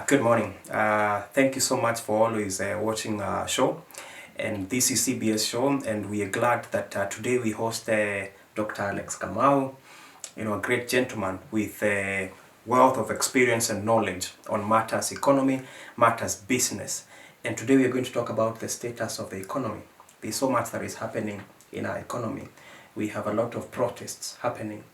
Good morning. Thank you so much for always watching our show. And this is CBS show, and we are glad that today we host Dr. Alex Kamau, a great gentleman with a wealth of experience and knowledge on matters economy, matters business. And today we are going to talk about the status of the economy. There's so much that is happening in our economy. We have a lot of protests happening.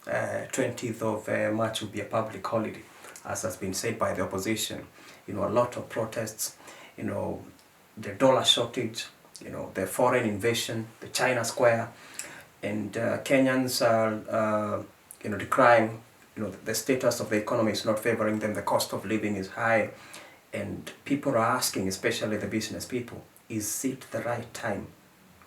20th of March will be a public holiday, as has been said by the opposition. A lot of protests, the dollar shortage, the foreign invasion, the China Square, and Kenyans are, decrying, the status of the economy is not favoring them, the cost of living is high, and people are asking, especially the business people, is it the right time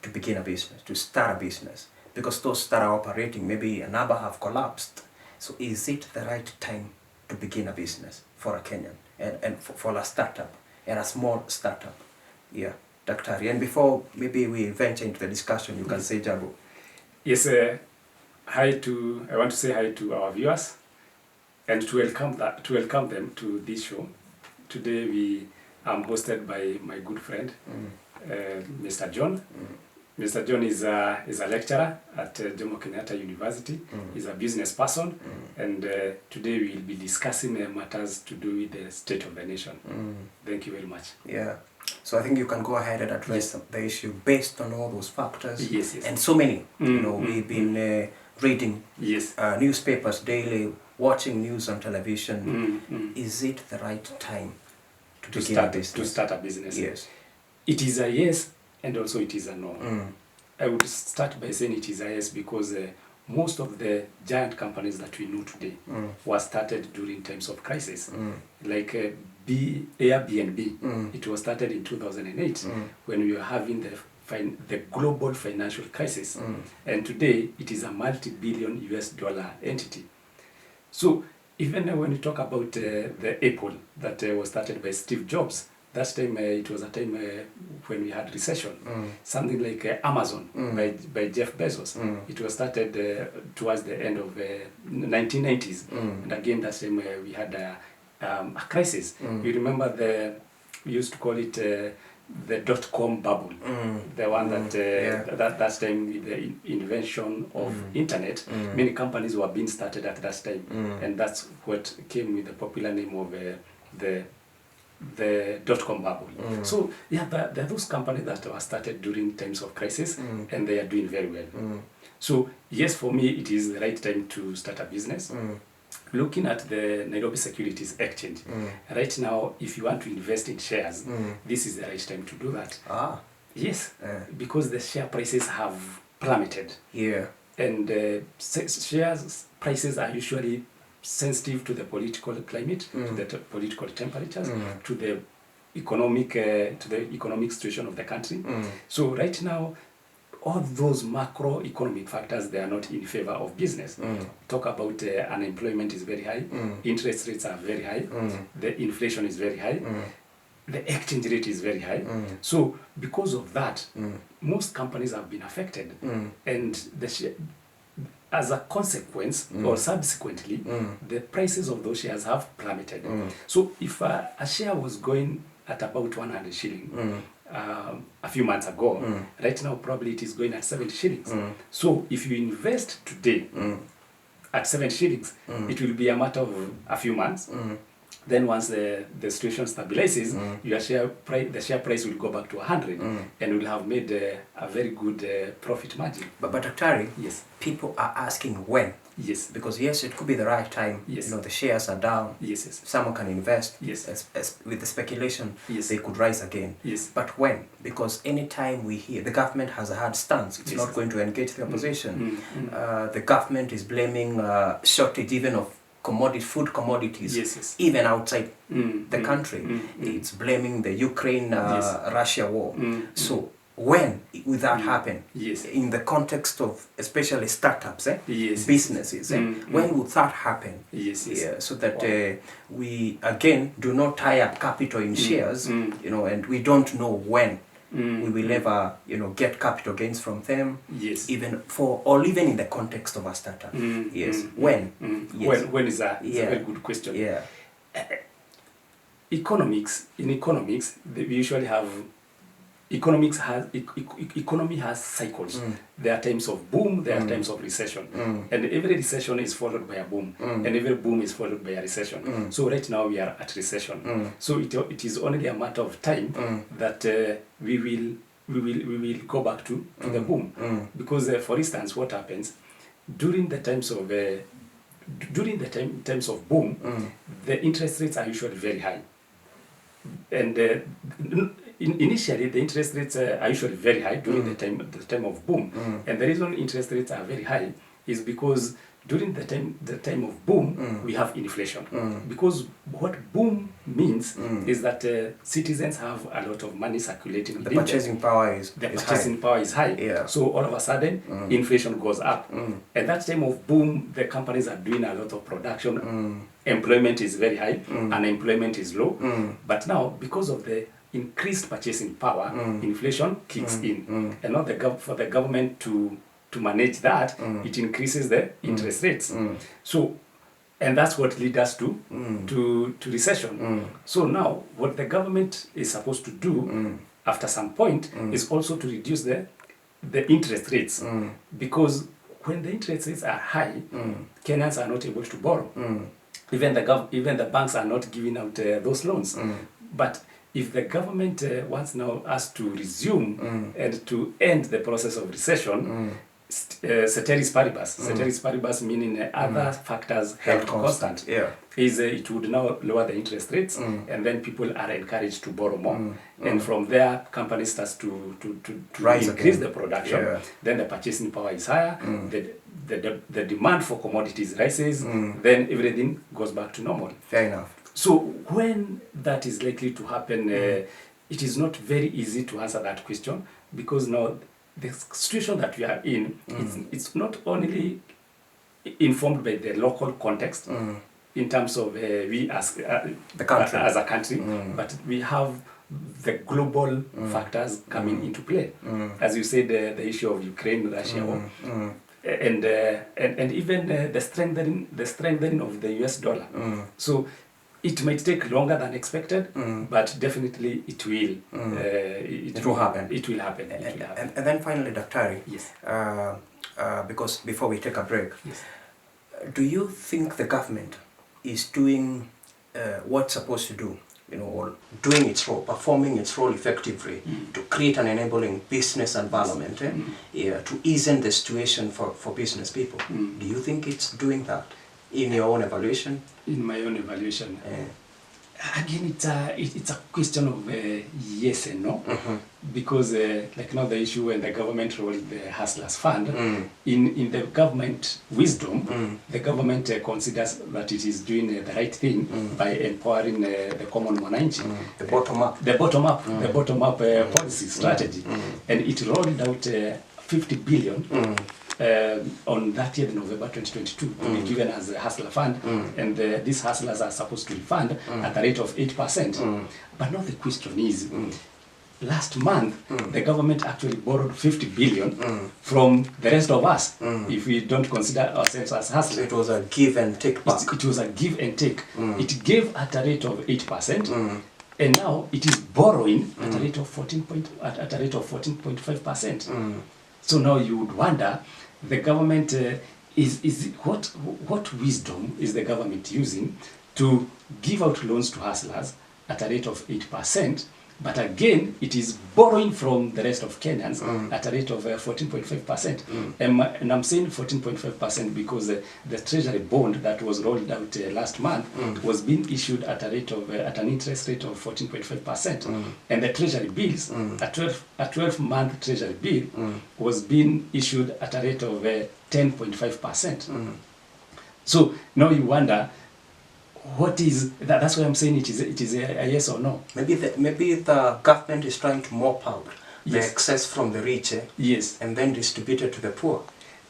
to begin a business, to start a business? Because those that are operating, maybe a number have collapsed. So is it the right time to begin a business for a Kenyan and for a startup and a small startup? Yeah, Dr. Ari. And before maybe we venture into the discussion, you can say Jabu. Yes, I want to say hi to our viewers and to welcome them to this show. Today we am hosted by my good friend, Mr. John. Mr. John is a lecturer at Jomo Kenyatta University. He's a business person, and today we will be discussing matters to do with the state of the nation. Thank you very much. Yeah. So I think you can go ahead and address the issue based on all those factors. Yes. And so many. We've been reading newspapers daily, watching news on television. Is it the right time to start a business? Yes. It is a yes, and also it is a no. I would start by saying it is a yes because most of the giant companies that we know today were started during times of crisis. Like Airbnb, it was started in 2008 when we were having the global financial crisis. And today it is a multi-billion US dollar entity. So even when you talk about the Apple that was started by Steve Jobs, that time it was a time when we had recession. Something like Amazon by Jeff Bezos. It was started towards the end of 1990s. And again, that time we had a crisis. You remember we used to call it the dot-com bubble. The one that time with the invention of internet, many companies were being started at that time. And that's what came with the popular name of the dot-com bubble. So there are those companies that were started during times of crisis, and they are doing very well. So yes, for me, it is the right time to start a business. Looking at the Nairobi Securities Exchange, right now, if you want to invest in shares, this is the right time to do that. Yes, because the share prices have plummeted. Yeah. And shares prices are usually sensitive to the political climate, to the political temperatures, to the economic situation of the country. So right now, all those macroeconomic factors, they are not in favor of business. Talk about unemployment is very high, interest rates are very high, the inflation is very high, the exchange rate is very high. So because of that, most companies have been affected, and as a consequence, or subsequently, the prices of those shares have plummeted. So if a share was going at about 100 shilling a few months ago, right now probably it is going at 70 shillings. So if you invest today at 70 shillings, it will be a matter of a few months. Then once the situation stabilizes, the share price will go back to 100, and will have made a very good profit margin. But Dr. Yes. People are asking when. Yes. Because yes, it could be the right time. Yes. The shares are down. Yes. Someone can invest. Yes. As with the speculation, yes, they could rise again. Yes. But when? Because anytime we hear the government has a hard stance, it's not going to engage the opposition. The government is blaming shortage even of food commodities, even outside the country. It's blaming the Ukraine-Russia war. So when will that happen? In the context of especially startups, businesses, when will that happen? So that we again do not tie up capital in shares, and we don't know when we will ever, get capital gains from them. Even in the context of a startup. When is that? It's a very good question. in economics, we usually have economy has cycles. There are times of boom, there are times of recession, and every recession is followed by a boom, and every boom is followed by a recession. So right now we are at recession. So it is only a matter of time that we will go back to the boom, because for instance, what happens during the times of times of boom, the interest rates are usually very high, and initially the interest rates are usually very high during the time of boom, and the reason interest rates are very high is because during the time of boom we have inflation, because what boom means is that citizens have a lot of money circulating. The purchasing power is power is high. Yeah. So all of a sudden inflation goes up. At that time of boom, the companies are doing a lot of production. Employment is very high, unemployment is low. But now, because of the increased purchasing power, inflation kicks in, and now for the government to manage that, it increases the interest rates. So, and that's what leads us to recession. So now, what the government is supposed to do after some point is also to reduce the interest rates, because when the interest rates are high, Kenyans are not able to borrow. Even the banks are not giving out those loans. But if the government wants now us to resume and to end the process of recession, ceteris paribus meaning other factors held constant, is it would now lower the interest rates, and then people are encouraged to borrow more, and from there companies starts to increase the production. Then the purchasing power is higher, the demand for commodities rises, then everything goes back to normal. Fair enough. So when that is likely to happen, it is not very easy to answer that question, because now the situation that we are in, it's not only informed by the local context in terms of we as the country, as a country, but we have the global factors coming into play. As you said, the issue of Ukraine, Russia war, and even the strengthening of the US dollar. So it might take longer than expected, but definitely it will. It will happen. It will happen. And then finally, Daktari, yes. Because before we take a break, yes. Do you think the government is doing what's supposed to do? Or doing its role, performing its role effectively to create an enabling business environment, to ease in the situation for business people. Do you think it's doing that in your own evaluation? In my own evaluation, again, it's a question of yes and no, because like now the issue when the government rolled the Hustlers Fund, in the government wisdom, the government considers that it is doing the right thing by empowering the common mwananchi, the bottom up, the bottom up policy strategy, and it rolled out 50 billion. On 30th November 2022 to be given as a Hustler Fund, and these hustlers are supposed to refund at the rate of 8%. But now the question is, last month the government actually borrowed 50 billion from the rest of us, if we don't consider ourselves as hustlers. So it was a give and take back. It was a give and take. It gave at a rate of 8%. And now it is borrowing at a rate of 14.5%. So now you would wonder, the government what wisdom is the government using to give out loans to hustlers at a rate of 8%, but again it is borrowing from the rest of Kenyans at a rate of 14.5%. And I'm saying 14.5% because the treasury bond that was rolled out last month was being issued at a rate of at an interest rate of 14.5%, and the treasury bills, a 12-month treasury bill was being issued at a rate of 10.5%. So now you wonder, what is that? That's why I'm saying it is a yes or no. Maybe the government is trying to mop out the excess from the rich, and then distribute it to the poor.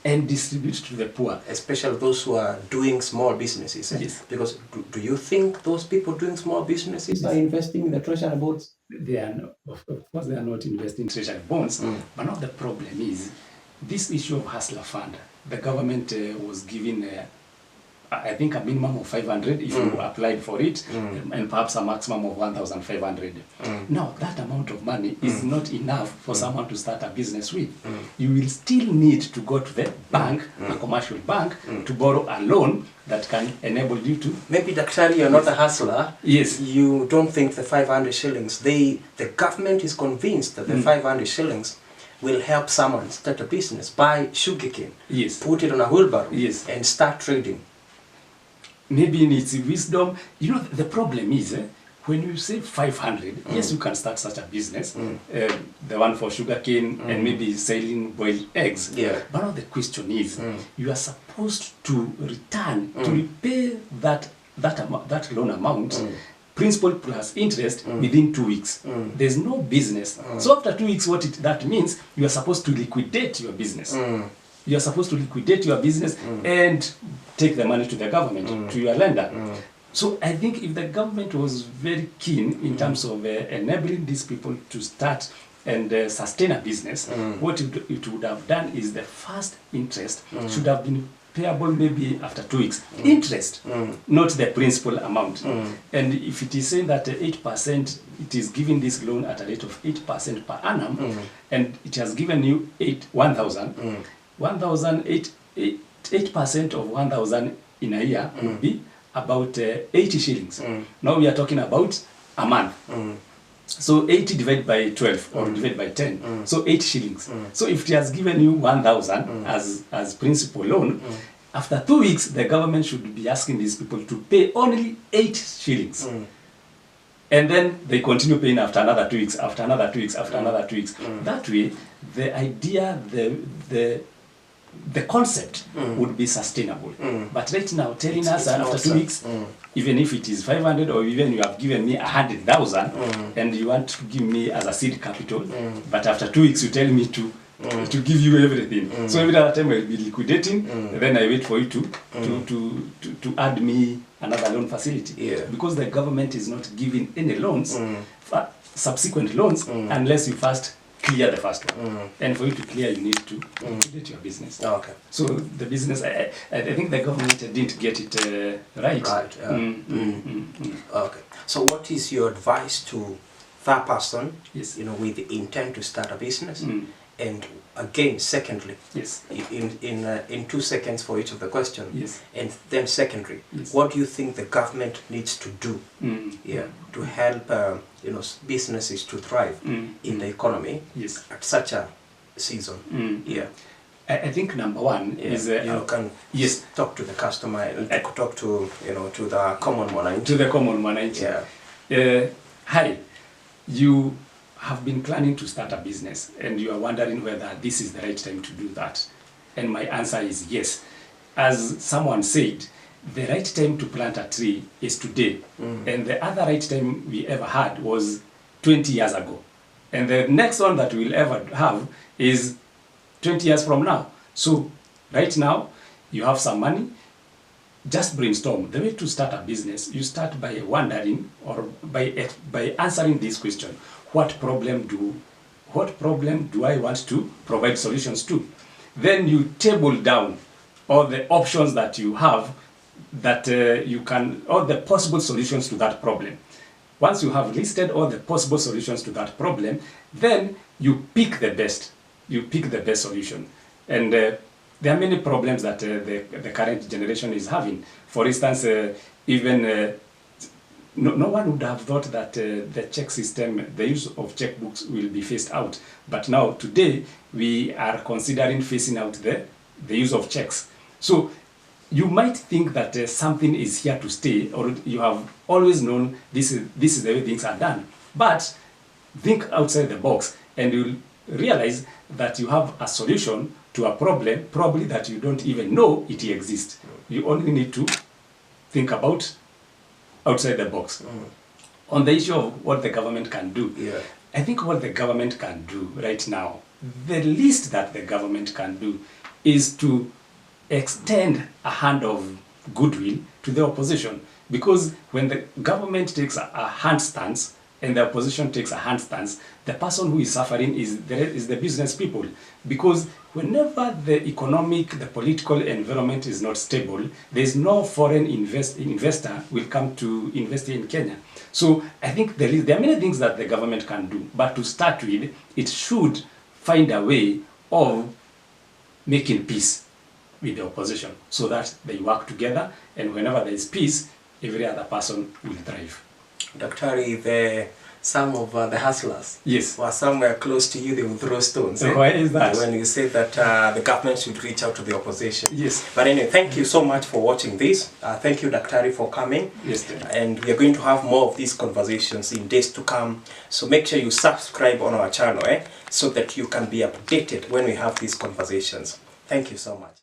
And distribute to the poor, especially those who are doing small businesses. Yes. Because do you think those people doing small businesses are investing in the treasury bonds? They are not, of course they are not investing in treasury bonds. But now the problem is this issue of Hustler Fund. The government was giving I think a minimum of 500 if you applied for it, and perhaps a maximum of 1,500. Now, that amount of money is not enough for someone to start a business with. You will still need to go to the bank, a commercial bank, to borrow a loan that can enable you to... Maybe, Daktari, you're not a hustler. Yes. You don't think the 500 shillings, the government is convinced that the 500 shillings will help someone start a business, buy sugarcane, Yes. put it on a wheelbarrow, Yes. and start trading. Maybe in its wisdom. You know, the problem is, when you say 500, yes, you can start such a business, the one for sugarcane and maybe selling boiled eggs. Yeah. But now the question is, you are supposed to return, to repay that loan amount, principal plus interest, within 2 weeks. There's no business. So after 2 weeks, that means, you are supposed to liquidate your business. You are supposed to liquidate your business and take the money to the government, to your lender. So I think if the government was very keen in terms of enabling these people to start and sustain a business, what it would have done is the first interest should have been payable maybe after 2 weeks. Interest, not the principal amount. And if it is saying that 8%, it is giving this loan at a rate of 8% per annum, and it has given you 1,000, 8% of 1,000 in a year would be about 80 shillings. Now we are talking about a month. So 80 divided by 12 or divided by 10, so 8 shillings. So if it has given you 1,000 as principal loan, after 2 weeks, the government should be asking these people to pay only 8 shillings. And then they continue paying after another 2 weeks, after another 2 weeks, after another 2 weeks. That way, the idea, the concept would be sustainable. But right now, telling us that after 2 weeks, even if it is 500 or even you have given me 100,000 and you want to give me as a seed capital, but after 2 weeks you tell me to give you everything. So every other time I'll be liquidating, then I wait for you to add me another loan facility. Because the government is not giving any loans, subsequent loans, unless you first clear the first one. And for you to clear, you need to liquidate your business. Okay. So the business, I think the government didn't get it right. Right. Okay. So what is your advice to that person, Yes. with the intent to start a business? And again, secondly, Yes. in 2 seconds for each of the question, Yes. and then secondary, Yes. what do you think the government needs to do, to help businesses to thrive in the economy Yes. at such a season? I think number one is you can yes, talk to the customer, talk to to the common one. to the common man. Hi, you have been planning to start a business and you are wondering whether this is the right time to do that. And my answer is yes. As someone said, the right time to plant a tree is today. And the other right time we ever had was 20 years ago. And the next one that we'll ever have is 20 years from now. So right now, you have some money, just brainstorm. The way to start a business, you start by wondering or by answering this question. What problem do I want to provide solutions to? Then you table down all the options that you have that all the possible solutions to that problem. Once you have listed all the possible solutions to that problem, then you pick the best. You pick the best solution. And there are many problems that the current generation is having. For instance, no one would have thought that the check system, the use of checkbooks will be phased out. But now, today, we are considering phasing out the use of checks. So you might think that something is here to stay, or you have always known this is the way things are done. But think outside the box, and you'll realize that you have a solution to a problem, probably that you don't even know it exists. You only need to think about outside the box. On the issue of what the government can do, I think what the government can do right now, the least that the government can do is to extend a hand of goodwill to the opposition. Because when the government takes a hand stance and the opposition takes a handstance, the person who is suffering is the business people. Because whenever the economic, the political environment is not stable, there is no foreign investor will come to invest in Kenya. So I think there are many things that the government can do, but to start with, it should find a way of making peace with the opposition so that they work together, and whenever there is peace, every other person will thrive. Daktari, some of the hustlers Yes. were somewhere close to you, they would throw stones. So why is that? When you said that the government should reach out to the opposition. Yes. But anyway, thank you so much for watching this. Thank you, Daktari, for coming. Yes, dear. And we are going to have more of these conversations in days to come. So make sure you subscribe on our channel, so that you can be updated when we have these conversations. Thank you so much.